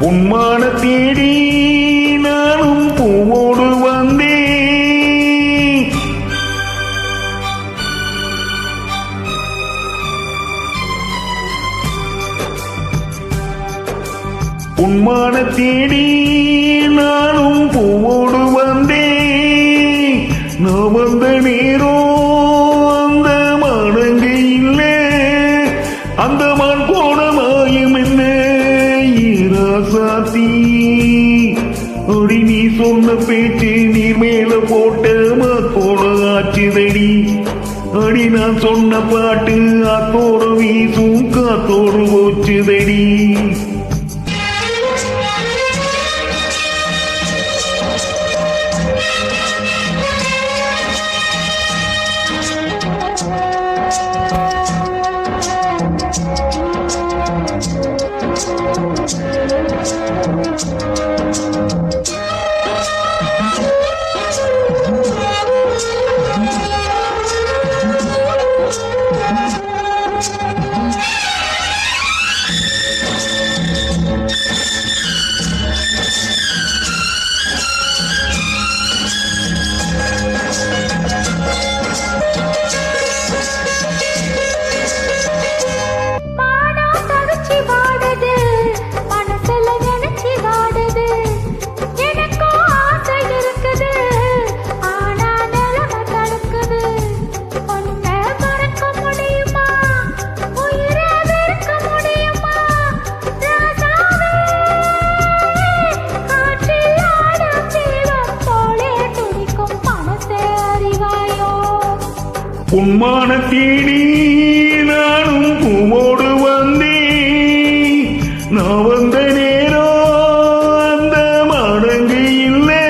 உன்மான தேடி நானும் பூவோடு வந்தேன். உன்மான தேடி நானும் பூவோடு வந்தேன். நான் வந்த நேரம் அந்த மானங்க இல்லை. அந்த மான் போன மாயம் என்ன ராசாத்தி? அடி நீ சொன்ன பேச்சு நீர் மேல போட்ட போன ஆச்சுதடி. அடி நான் சொன்ன பாட்டு ஆத்தோடு வீசும் காத்தோடு போச்சுதடி. உன்மான தேடி நானும் பூவோடு வந்தேன். நான் வந்த நேரம் அந்த மானங்க இல்லை.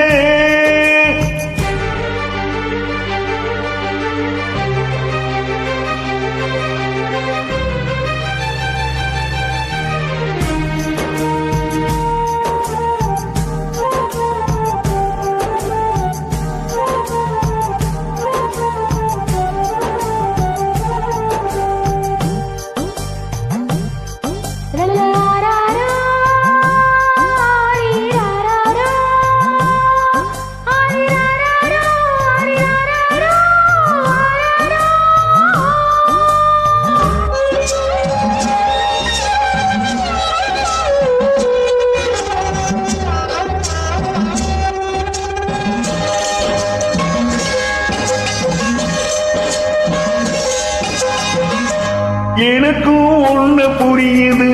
எனக்கும் ஒண்ண புரியுது,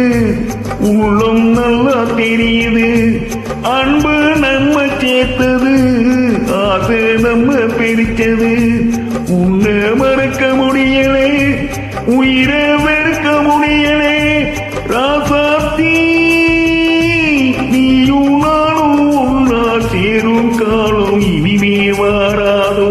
உள்ளம் நல்லா தெரியுது. அன்பு நம்ம சேர்த்தது, ஆசை நம்ம பிரிச்சது. உன்னை மறக்க முடியலே, உயிரை வெறுக்க முடியலே. ராசாத்தி நீயும் நானும் ஒன்னா சேரும் காலம் இனிமே வாராதோ.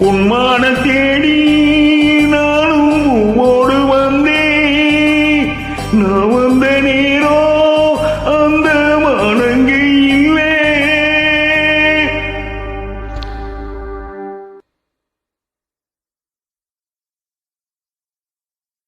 உன்மான தேடி நானும் பூவோடு வந்தேன். நான் வந்த நேரம்